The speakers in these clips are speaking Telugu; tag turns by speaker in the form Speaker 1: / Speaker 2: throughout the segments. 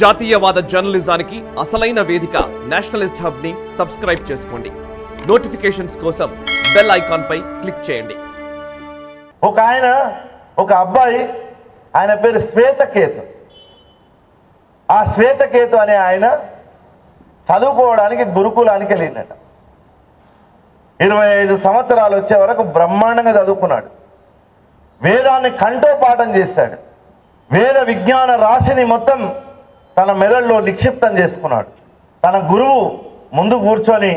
Speaker 1: జాతీయవాద జర్నలిజానికి అసలైన వేదిక నేషనలిస్ట్ హబ్ ని సబ్స్క్రైబ్ చేసుకోండి. నోటిఫికేషన్స్ కోసం బెల్ ఐకాన్ పై క్లిక్ చేయండి.
Speaker 2: ఒక అబ్బాయి ఆయన పేరు శ్వేతకేతు. ఆ శ్వేతకేతు అనే ఆయన చదువుకోవడానికి గురుకులానికి వెళ్ళిందట. 25 సంవత్సరాలు వచ్చే వరకు బ్రహ్మాండంగా చదువుకున్నాడు. వేదాన్ని కంఠోపాఠం చేశాడు. వేద విజ్ఞాన రాశిని మొత్తం తన మెదడులో నిక్షిప్తం చేసుకున్నాడు. తన గురువు ముందు కూర్చొని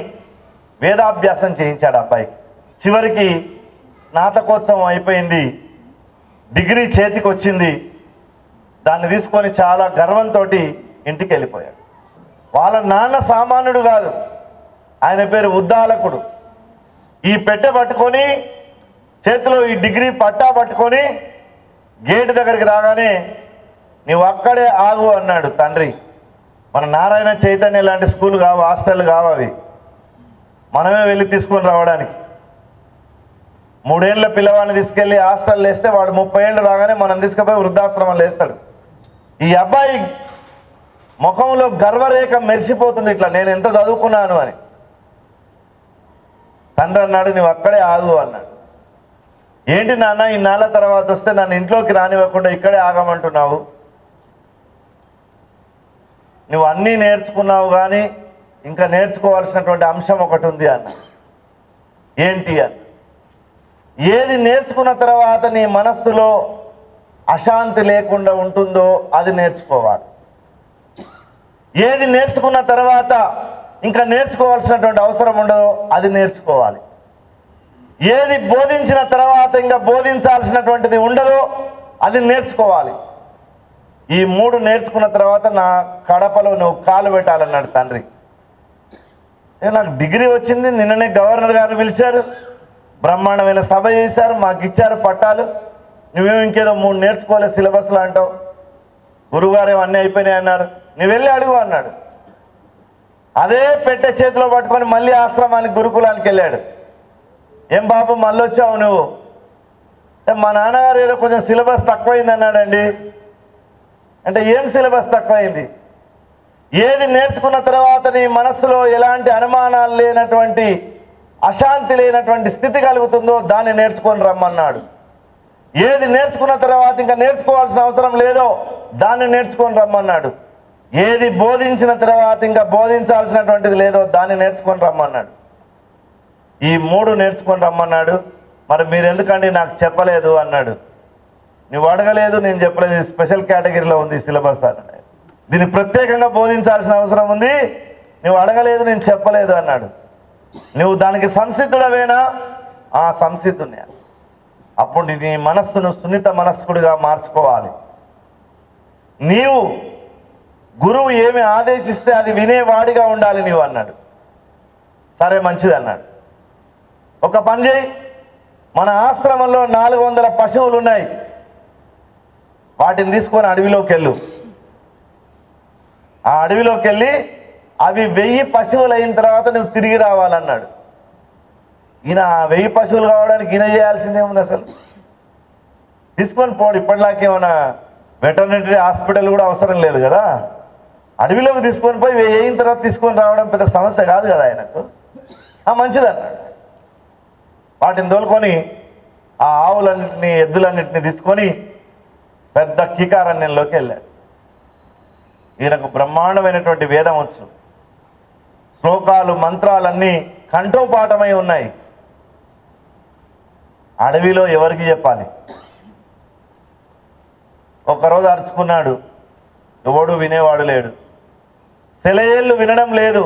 Speaker 2: వేదాభ్యాసం చేయించాడు అబ్బాయికి. చివరికి స్నాతకోత్సవం అయిపోయింది, డిగ్రీ చేతికి వచ్చింది. దాన్ని తీసుకొని చాలా గర్వంతో ఇంటికి వెళ్ళిపోయాడు. వాళ్ళ నాన్న సామాన్యుడు కాదు, ఆయన పేరు ఉద్దాలకుడు. ఈ పెట్టె పట్టుకొని చేతిలో ఈ డిగ్రీ పట్టా పట్టుకొని గేటు దగ్గరికి రాగానే నీవు అక్కడే ఆగు అన్నాడు తండ్రి. మన నారాయణ చైతన్య లాంటి స్కూల్ కావు, హాస్టల్ కావు అవి, మనమే వెళ్ళి తీసుకొని రావడానికి. 3 ఏళ్ళ పిల్లవాడిని తీసుకెళ్ళి హాస్టల్ వేస్తే వాడు 30 ఏళ్ళు రాగానే మనం తీసుకుపోయి వృద్ధాశ్రమం వేస్తాడు. ఈ అబ్బాయి ముఖంలో గర్వరేఖ మెరిసిపోతుంది, ఇట్లా నేను ఎంత చదువుకున్నాను అని. తండ్రి అన్నాడు, నువ్వు అక్కడే ఆగు అన్నాడు. ఏంటి నాన్న, ఇన్నాళ్ళ తర్వాత వస్తే నన్ను ఇంట్లోకి రానివ్వకుండా ఇక్కడే ఆగమంటున్నావు? నువ్వు అన్నీ నేర్చుకున్నావు కానీ ఇంకా నేర్చుకోవాల్సినటువంటి అంశం ఒకటి ఉంది అన్న. ఏంటి అన్న? ఏది నేర్చుకున్న తర్వాత నీ మనస్సులో అశాంతి లేకుండా ఉంటుందో అది నేర్చుకోవాలి. ఏది నేర్చుకున్న తర్వాత ఇంకా నేర్చుకోవాల్సినటువంటి అవసరం ఉండదో అది నేర్చుకోవాలి. ఏది బోధించిన తర్వాత ఇంకా బోధించాల్సినటువంటిది ఉండదో అది నేర్చుకోవాలి. ఈ 3 నేర్చుకున్న తర్వాత నా కడపలో నువ్వు కాలు పెట్టాలన్నాడు తండ్రి. నాకు డిగ్రీ వచ్చింది, నిన్ననే గవర్నర్ గారు పిలిచారు, బ్రహ్మాండమైన సభ చేశారు, మాకు ఇచ్చారు పట్టాలు, నువ్వేమో ఇంకేదో 3 నేర్చుకోలే సిలబస్లో అంటావు, గురువుగారు ఏమో అన్నీ అయిపోయినాయి అన్నారు, నువ్వు వెళ్ళి అడుగు అన్నాడు. అదే పెట్టె చేతిలో పట్టుకొని మళ్ళీ ఆశ్రమానికి గురుకులానికి వెళ్ళాడు. ఏం బాబు మళ్ళీ వచ్చావు నువ్వు? మా నాన్నగారు ఏదో కొంచెం సిలబస్ తక్కువైంది అన్నాడండి. అంటే ఏం సిలబస్ తక్కువైంది? ఏది నేర్చుకున్న తర్వాత నీ మనస్సులో ఎలాంటి అనుమానాలు లేనటువంటి, అశాంతి లేనటువంటి స్థితి కలుగుతుందో దాన్ని నేర్చుకొని రమ్మన్నాడు. ఏది నేర్చుకున్న తర్వాత ఇంకా నేర్చుకోవాల్సిన అవసరం లేదో దాన్ని నేర్చుకొని రమ్మన్నాడు. ఏది బోధించిన తర్వాత ఇంకా బోధించాల్సినటువంటిది లేదో దాన్ని నేర్చుకొని రమ్మన్నాడు. ఈ 3 నేర్చుకొని రమ్మన్నాడు. మరి మీరు ఎందుకండి నాకు చెప్పలేదు అన్నాడు. నువ్వు అడగలేదు, నేను చెప్పలేదు, స్పెషల్ కేటగిరీలో ఉంది సిలబస్ అన్నాడు. దీన్ని ప్రత్యేకంగా బోధించాల్సిన అవసరం ఉంది, నువ్వు అడగలేదు, నేను చెప్పలేదు అన్నాడు. నువ్వు దానికి సంసిద్ధుడవేనా? సంసిద్ధునే. అప్పుడు నీ మనస్సును సున్నిత మనస్కుడిగా మార్చుకోవాలి. నీవు గురువు ఏమి ఆదేశిస్తే అది వినేవాడిగా ఉండాలి నీవు అన్నాడు. సరే మంచిది అన్నాడు. ఒక పని చేయి, మన ఆశ్రమంలో 400 పశువులు ఉన్నాయి, వాటిని తీసుకొని అడవిలోకి వెళ్ళు. ఆ అడవిలోకి వెళ్ళి అవి 1000 పశువులు అయిన తర్వాత నువ్వు తిరిగి రావాలన్నాడు. ఈయన 1000 పశువులు కావడానికి ఈయన చేయాల్సిందేముంది? అసలు తీసుకొని పోడు. ఇప్పటిలాకేమన్నా వెటర్నరీ హాస్పిటల్ కూడా అవసరం లేదు కదా. అడవిలోకి తీసుకొని పోయి 1000 అయిన తర్వాత తీసుకొని రావడం పెద్ద సమస్య కాదు కదా ఆయనకు. మంచిది అన్నాడు. వాటిని తోలుకొని ఆ ఆవులన్నింటినీ, ఎద్దులన్నింటినీ తీసుకొని పెద్ద కీకారణ్యంలోకి వెళ్ళాడు. ఈయనకు బ్రహ్మాండమైనటువంటి వేదం వచ్చు, శ్లోకాలు మంత్రాలన్నీ కంఠోపాఠమై ఉన్నాయి. అడవిలో ఎవరికి చెప్పాలి? ఒకరోజు అరుచుకున్నాడు, ఎవడు వినేవాడు లేడు. సెలయేళ్ళు వినడం లేదు,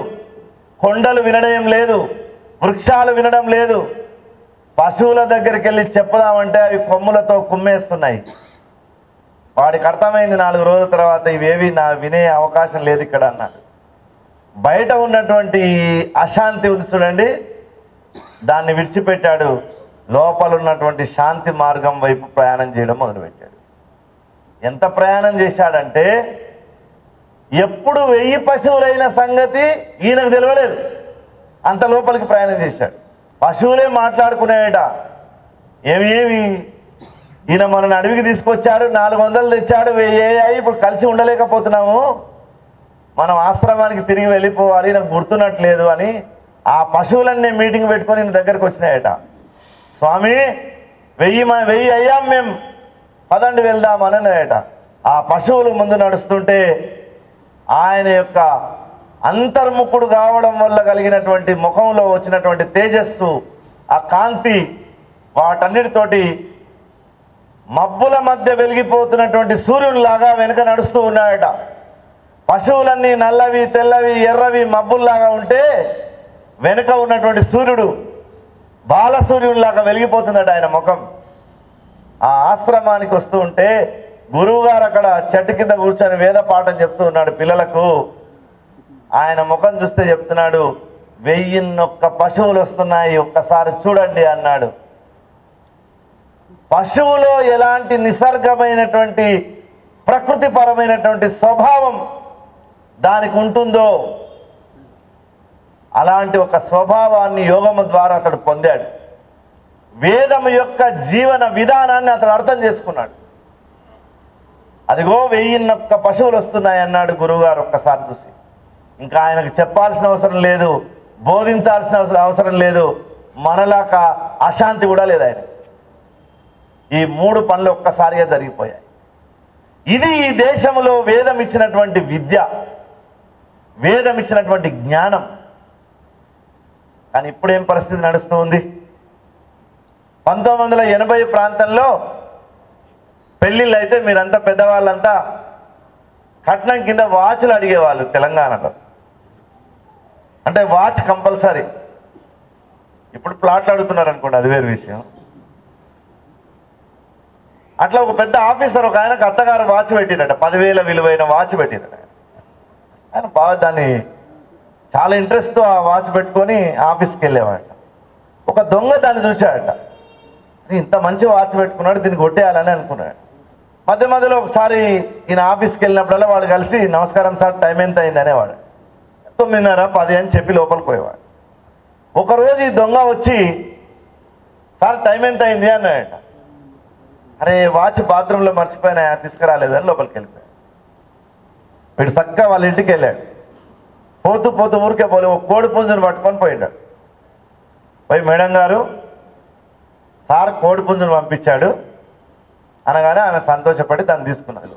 Speaker 2: కొండలు వినడం లేదు, వృక్షాలు వినడం లేదు. పశువుల దగ్గరికి వెళ్ళి చెప్పుదామంటే అవి కొమ్ములతో కుమ్మేస్తున్నాయి. వాడికి అర్థమైంది 4 రోజుల తర్వాత ఇవేవి నా వినే అవకాశం లేదు ఇక్కడ అన్నాడు. బయట ఉన్నటువంటి అశాంతి ఉంది చూడండి, దాన్ని విడిచిపెట్టాడు. లోపల ఉన్నటువంటి శాంతి మార్గం వైపు ప్రయాణం చేయడం మొదలుపెట్టాడు. ఎంత ప్రయాణం చేశాడంటే ఎప్పుడు 1000 పశువులైన సంగతి ఈయనకు తెలియలేదు, అంత లోపలికి ప్రయాణం చేశాడు. పశువులే మాట్లాడుకునేట, ఏమి ఈయన మనల్ని అడవికి తీసుకొచ్చాడు, 400 తెచ్చాడు, 1000 ఇప్పుడు కలిసి ఉండలేకపోతున్నాము, మనం ఆశ్రమానికి తిరిగి వెళ్ళిపోవాలి, నాకు గుర్తున్నట్లేదు అని ఆ పశువులన్నీ మీటింగ్ పెట్టుకొని ఈయన దగ్గరకు వచ్చినాయట. స్వామి 1000 అయ్యాం మేము, పదండి వెళ్దామని అన్నాయట. ఆ పశువులు ముందు నడుస్తుంటే ఆయన యొక్క అంతర్ముఖుడు కావడం వల్ల కలిగినటువంటి ముఖంలో వచ్చినటువంటి తేజస్సు, ఆ కాంతి, వాటన్నిటితోటి మబ్బుల మధ్య వెలిగిపోతున్నటువంటి సూర్యునిలాగా వెనుక నడుస్తూ ఉన్నాయట. పశువులన్నీ నల్లవి, తెల్లవి, ఎర్రవి మబ్బుల్లాగా ఉంటే వెనుక ఉన్నటువంటి సూర్యుడు బాలసూర్యునిలాగా వెలిగిపోతుందట ఆయన ముఖం. ఆ ఆశ్రమానికి వస్తూ ఉంటే గురువు గారు అక్కడ చెట్టు కింద కూర్చొని వేద పాఠం చెప్తూ ఉన్నాడు పిల్లలకు. ఆయన ముఖం చూస్తే చెప్తున్నాడు, 1001 పశువులు వస్తున్నాయి, ఒక్కసారి చూడండి అన్నాడు. పశువులో ఎలాంటి నిసర్గమైనటువంటి ప్రకృతిపరమైనటువంటి స్వభావం దానికి ఉంటుందో అలాంటి ఒక స్వభావాన్ని యోగము ద్వారా అతడు పొందాడు. వేదం యొక్క జీవన విధానాన్ని అతడు అర్థం చేసుకున్నాడు. అదిగో 1001 పశువులు వస్తున్నాయి అన్నాడు గురువుగారు ఒక్కసారి చూసి. ఇంకా ఆయనకు చెప్పాల్సిన అవసరం లేదు, బోధించాల్సిన అవసరం లేదు, మనలాక అశాంతి కూడా లేదు ఆయన. ఈ 3 పనులు ఒక్కసారిగా జరిగిపోయాయి. ఇది ఈ దేశంలో వేదం ఇచ్చినటువంటి విద్య, వేదం ఇచ్చినటువంటి జ్ఞానం. కానీ ఇప్పుడేం పరిస్థితి నడుస్తూ ఉంది? 1980 ప్రాంతంలో పెళ్ళిళ్ళు అయితే మీరంతా పెద్దవాళ్ళంతా కట్నం కింద వాచ్లు అడిగేవాళ్ళు తెలంగాణలో. అంటే వాచ్ కంపల్సరీ. ఇప్పుడు ప్లాట్లు అడుగుతున్నారు అనుకోండి, అది వేరు విషయం. అట్లా ఒక పెద్ద ఆఫీసర్ ఒక ఆయనకు అత్తగారు వాచ్ పెట్టినట, 10,000 విలువైన వాచ్ పెట్టినట. ఆయన బాగా దాన్ని చాలా ఇంట్రెస్ట్తో ఆ వాచ్ పెట్టుకొని ఆఫీస్కి వెళ్ళేవాట. ఒక దొంగ దాన్ని చూశాడట, ఇంత మంచి వాచ్ పెట్టుకున్నాడు, దీన్ని కొట్టేయాలని అనుకున్నాడు. మధ్య మధ్యలో ఒకసారి ఈయన ఆఫీస్కి వెళ్ళినప్పుడల్లా వాడు కలిసి, నమస్కారం సార్, టైం ఎంత అయింది అనేవాడు. 9:30, 10 అని చెప్పి లోపలికి పోయేవాడు. ఒకరోజు ఈ దొంగ వచ్చి, సార్ టైం ఎంత అయింది అన్నాడట. అరే వాచ్ బాత్రూంలో మర్చిపోయినా, తీసుకురాలేదని లోపలికి వెళ్ళిపోయాడు. వీడు చక్కగా వాళ్ళ ఇంటికి వెళ్ళాడు. పోతూ పోతూ ఊరికే పోలే, ఒక కోడి పుంజును పట్టుకొని పోయినాడు. పోయి, మేడం గారు సార్ కోడి పుంజును పంపించాడు అనగానే ఆమె సంతోషపడి దాన్ని తీసుకున్నాడు.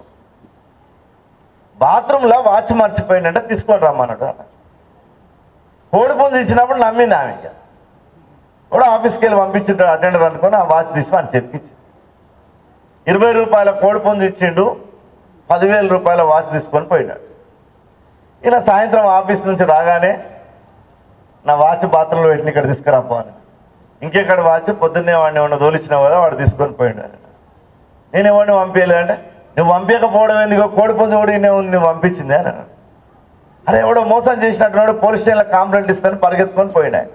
Speaker 2: బాత్రూంలో వాచ్ మర్చిపోయిందంటే తీసుకొని రమ్మన్నాడు. కోడి పుంజు ఇచ్చినప్పుడు నమ్మింది ఆమె. కూడా ఆఫీస్కి వెళ్ళి పంపించిండు అటెండర్ అనుకొని ఆ వాచ్ తీసి అని చెప్పిచ్చింది. 20 రూపాయల కోడి పుంజు ఇచ్చిండు, 10,000 రూపాయల వాచ్ తీసుకొని పోయినాడు. ఇలా సాయంత్రం ఆఫీస్ నుంచి రాగానే, నా వాచ్ బాత్రూంలో పెట్టిన ఇక్కడ తీసుకురాపో అని. ఇంకెక్కడ వాచ్? పొద్దున్నే వాడిని ఏమన్నా తోలిచ్చినావు కదా, వాడు తీసుకొని పోయినాడు. నేను ఎవరిని పంపించలేదంటే, నువ్వు పంపించకపోవడం ఎందుకో, కోడి పుంజు కూడా ఇన్నే ఉంది, నువ్వు పంపించింది అని అన్నాడు. అరే ఎవడో మోసం చేసినట్టున్నాడు, పోలీస్ స్టేషన్లో కంప్లైంట్ ఇస్తాను పరిగెత్తుకొని పోయినాడు.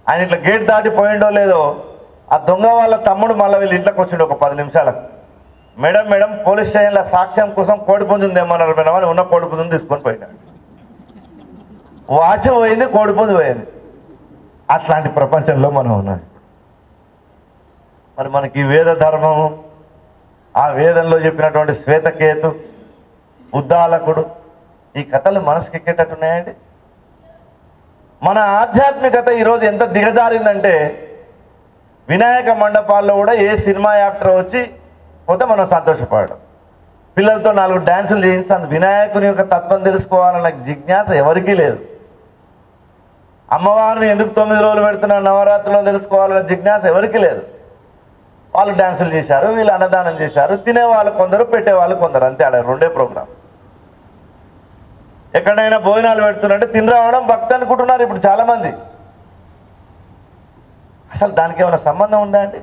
Speaker 2: ఆయన ఇట్లా గేట్ దాటి పోయిండో లేదో, ఆ దొంగ వాళ్ళ తమ్ముడు మళ్ళీ వీళ్ళు ఇంట్లోకి వచ్చిండు ఒక 10 నిమిషాలకు. మేడం పోలీస్ స్టేషన్లో సాక్ష్యం కోసం కోడి పుంజుని తెమ్మన్నారు మేడం అని ఉన్న కోడి పుంజుని తీసుకొని పోయినాడు. వాచ్ పోయింది, కోడి పుంజు పోయింది. అట్లాంటి ప్రపంచంలో మనం ఉన్నాం. మరి మనకి వేద ధర్మము, ఆ వేదంలో చెప్పినటువంటి శ్వేతకేతు, ఉద్దాలకుడు, ఈ కథలు మనసుకి ఎక్కేటట్టున్నాయండి. మన ఆధ్యాత్మికత ఈరోజు ఎంత దిగజారిందంటే, వినాయక మండపాల్లో కూడా ఏ సినిమా యాక్టర్ వచ్చి పోతే మనం సంతోషపడడం, పిల్లలతో 4 డ్యాన్సులు చేయించి వినాయకుని యొక్క తత్వం తెలుసుకోవాలన్న జిజ్ఞాస ఎవరికీ లేదు. అమ్మవారిని ఎందుకు 9 రోజులు పెడుతున్నారు నవరాత్రిలో తెలుసుకోవాలన్న జిజ్ఞాస ఎవరికీ లేదు. వాళ్ళు డ్యాన్సులు చేశారు, వీళ్ళు అన్నదానం చేశారు, తినేవాళ్ళు కొందరు, పెట్టేవాళ్ళు కొందరు, అంతే. ఆడ 2 ప్రోగ్రాం. ఎక్కడైనా భోజనాలు పెడుతున్నారంటే తిని రావడం భక్తి అనుకుంటున్నారు ఇప్పుడు చాలామంది. అసలు దానికి ఏమైనా సంబంధం ఉందా అండి?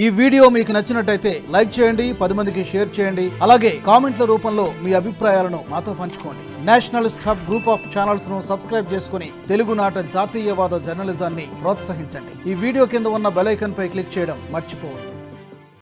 Speaker 3: ఈ వీడియో మీకు నచ్చినట్టయితే లైక్ చేయండి, 10 మందికి షేర్ చేయండి. అలాగే కామెంట్ల రూపంలో మీ అభిప్రాయాలను మాతో పంచుకోండి. Nationalist hub group of channels ను సబ్స్క్రైబ్ చేసుకుని తెలుగునాట జాతీయవాద జర్నలిజాన్ని ప్రోత్సహించండి. ఈ వీడియో కింద ఉన్న బెల్ ఐకాన్ పై క్లిక్ చేయడం మర్చిపోవద్దు.